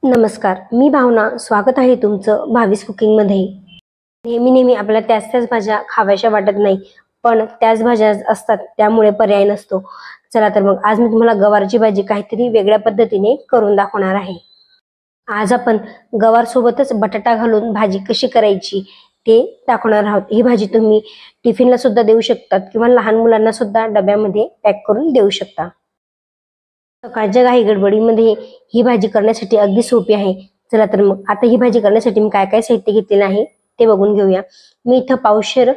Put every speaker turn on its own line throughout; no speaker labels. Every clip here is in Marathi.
नमस्कार, मी भावना. स्वागत आहे तुमचं भावीस कुकिंगमध्ये. नेहमी आपल्याला त्याच भाज्या खाव्याशा वाटत नाही, पण त्याच भाज्या असतात त्यामुळे पर्याय नसतो. चला तर मग आज मी तुम्हाला गवारची भाजी काहीतरी वेगळ्या पद्धतीने करून दाखवणार आहे. आज आपण गवार सोबतच बटाटा घालून भाजी कशी करायची ते दाखवणार आहोत. ही भाजी तुम्ही टिफिनला सुद्धा देऊ शकतात किंवा लहान मुलांना सुद्धा डब्यामध्ये पॅक करून देऊ शकता. सकाळच्या घाई गडबडीमध्ये ही भाजी करण्यासाठी अगदी सोपी आहे. चला तर मग आता ही भाजी करण्यासाठी मी काय काय साहित्य घेतलेलं आहे ते बघून घेऊया. मी इथं पावशेर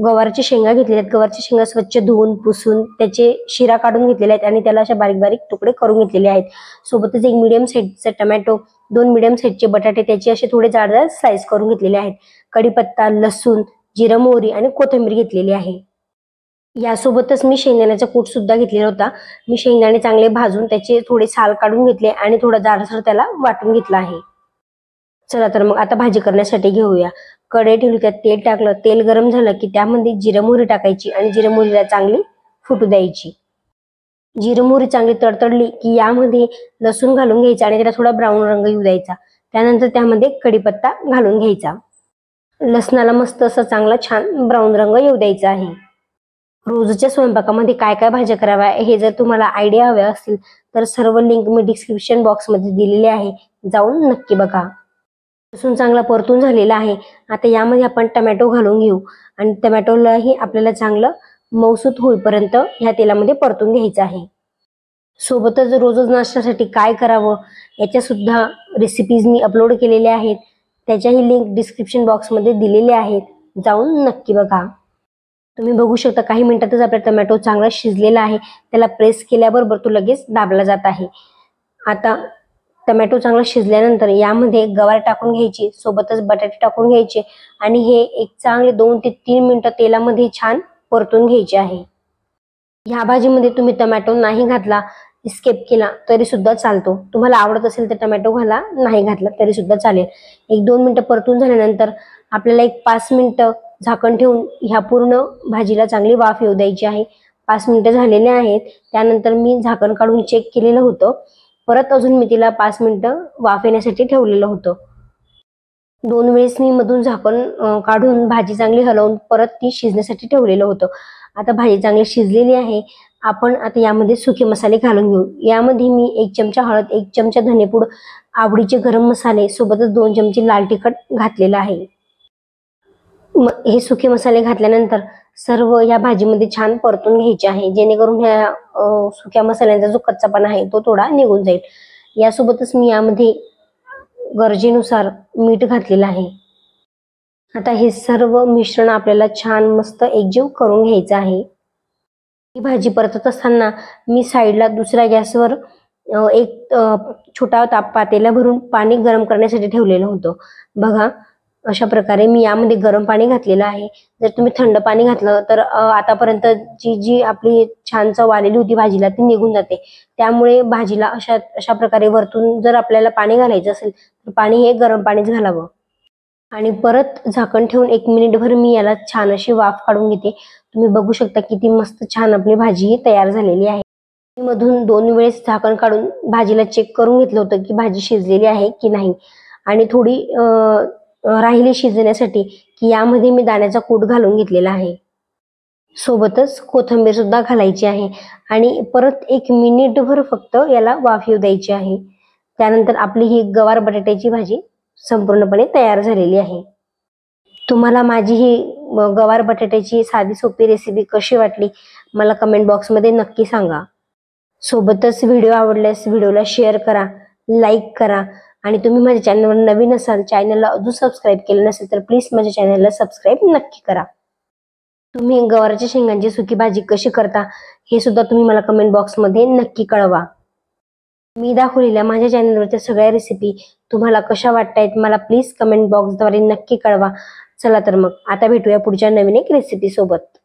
गवारची शेंगा घेतलेल्या आहेत. गवारची शेंगा स्वच्छ धुवून पुसून त्याचे शिरा काढून घेतलेले आहेत आणि त्याला अशा बारीक बारीक तुकडे करून घेतलेले आहेत. सोबतच एक मीडियम साईजचा टोमॅटो, 2 मीडियम साईजचे बटाटे त्याचे असे थोडे जाड स्लाइस करून घेतलेले आहेत. कढीपत्ता, लसूण, जिरं, मोहरी आणि कोथिंबीर घेतलेली आहे. यासोबतच मी शेंगदाण्याचा कूट सुद्धा घेतलेला होता. मी शेंगदाणे चांगले भाजून त्याचे थोडे साल काढून घेतले आणि थोडा जाडसर त्याला वाटून घेतला आहे. चला तर मग आता भाजी करण्यासाठी घेऊया. कढई ठेवली, त्यात तेल टाकलं. तेल गरम झालं की त्यामध्ये जिरं मोहरी टाकायची आणि जिरं मोहरीला चांगली फुटू द्यायची. जिरं मोहरी चांगली तडतडली की यामध्ये लसूण घालून घ्यायचा आणि त्याला थोडा ब्राऊन रंग येऊ द्यायचा. त्यानंतर त्यामध्ये कढीपत्ता घालून घ्यायचा. लसणाला मस्त असा चांगला छान ब्राऊन रंग येऊ द्यायचा आहे. रोजच्या स्वयंपाकामध्ये काय काय भाज्या कराव्या हे जर तुम्हाला आयडिया हव्या असतील तर सर्व लिंक मी डिस्क्रिप्शन बॉक्समध्ये दिलेली आहे, जाऊन नक्की बघा. लसूण चांगला परतून झालेला आहे. आता यामध्ये आपण टोमॅटो घालून घेऊ आणि टोमॅटोलाही आपल्याला चांगलं मऊसूत होईपर्यंत ह्या तेलामध्ये परतून घ्यायचं आहे. सोबतच रोजच नाश्त्यासाठी काय करावं याच्या सुद्धा रेसिपीज मी अपलोड केलेल्या आहेत, त्याच्याही लिंक डिस्क्रिप्शन बॉक्समध्ये दिलेले आहेत, जाऊन नक्की बघा. तुम्ही बघू शकता काही मिनिटातच आपला टोमॅटो चांगला शिजलेला आहे. त्याला प्रेस केल्याबरोबर तो लगेच दाबला जात आहे. आता टोमॅटो चांगला शिजल्यानंतर यामध्ये गवार टाकून घ्यायची, सोबतच बटाटे टाकून घ्यायचे आणि हे एक चांगले 2 ते 3 मिनिटं तेलामध्ये छान परतून घ्यायचे आहे. ह्या भाजीमध्ये तुम्ही टोमॅटो नाही घातला, स्किप केला तरी सुद्धा चालतो. तुम्हाला आवडत असेल तर टोमॅटो घाला, नाही घातला तरी सुद्धा चालेल. 1-2 मिनिटं परतून झाल्यानंतर आपल्याला एक 5 मिनिटं झाकण ठेवून ह्या पूर्ण भाजीला चांगली वाफ येऊ द्यायची आहे. 5 मिनिटं झालेले आहेत. त्यानंतर मी झाकण काढून चेक केलेलं होतं. परत अजून मी तिला 5 मिनिटं वाफ येण्यासाठी ठेवलेलं होतं. 2 वेळेस मी मधून झाकण काढून भाजी चांगली हलवून परत ती शिजण्यासाठी ठेवलेलं होतं. आता भाजी चांगली शिजलेली आहे. आपण आता यामध्ये सुके मसाले घालून घेऊ. यामध्ये मी 1 चमचा हळद, 1 चमचा धनेपूड, आवडीचे गरम मसाले, सोबतच 2 चमचे लाल तिखट घातलेलं आहे. हे सुके मसाले घातल्यानंतर सर्व या भाजीमध्ये छान परतून घ्यायचे आहे, जेणेकरून ह्या सुक्या मसाल्यांचा जो कच्चापणा आहे तो थोडा निघून जाईल. यासोबतच मी यामध्ये गरजेनुसार मीठ घातलेलं आहे. आता हे सर्व मिश्रण आपल्याला छान मस्त एकजीव करून घ्यायचं आहे. ही भाजी परतत असताना मी साईडला दुसऱ्या गॅसवर एक छोटा पातेला भरून पाणी गरम करण्यासाठी ठेवलेलं होतं. बघा, अशा प्रकारे मी यामध्ये गरम पाणी घातलेलं आहे. जर तुम्ही थंड पाणी घातलं तर आतापर्यंत जी आपली छान चव आलेली होती भाजीला ती निघून जाते. त्यामुळे भाजीला अशा प्रकारे वरतून जर आपल्याला पाणी घालायचं असेल तर पाणी हे गरम पाणीच घालावं. आणि परत झाकण ठेवून 1 मिनिटभर मी याला छान अशी वाफ काढून घेते. तुम्ही बघू शकता किती मस्त छान आपली भाजी तयार झालेली आहे. मी मधून 2 वेळेस झाकण काढून भाजीला चेक करून घेतलं होतं की भाजी शिजलेली आहे की नाही, आणि थोडी राहिली शिजण्यासाठी की यामध्ये मी दाण्याचा कूट घालून घेतलेला आहे. सोबतच कोथिंबीर सुद्धा घालायची आहे आणि परत 1 मिनिटभर फक्त याला वाफ येऊ द्यायची आहे. त्यानंतर आपली ही गवार बटाट्याची भाजी संपूर्णपणे तयार झालेली आहे. तुम्हाला माझी ही गवार बटाट्याची साधी सोपी रेसिपी कशी वाटली मला कमेंट बॉक्समध्ये नक्की सांगा. सोबतच व्हिडिओ आवडल्यास व्हिडिओला शेअर करा, लाईक करा आणि तुम्ही माझ्या चॅनलवर नवीन असाल, चॅनलला अजून सबस्क्राईब केलं नसेल तर प्लीज माझ्या चॅनलला सबस्क्राईब नक्की करा. तुम्ही गवारच्या शेंगांची सुकी भाजी कशी करता हे सुद्धा तुम्ही मला कमेंट बॉक्समध्ये नक्की कळवा. मी दाखवलेल्या माझ्या चॅनलवरच्या सगळ्या रेसिपी तुम्हाला कशा वाटतायत मला प्लीज कमेंट बॉक्सद्वारे नक्की कळवा. चला तर मग आता भेटूया पुढच्या नवीन एक रेसिपी सोबत.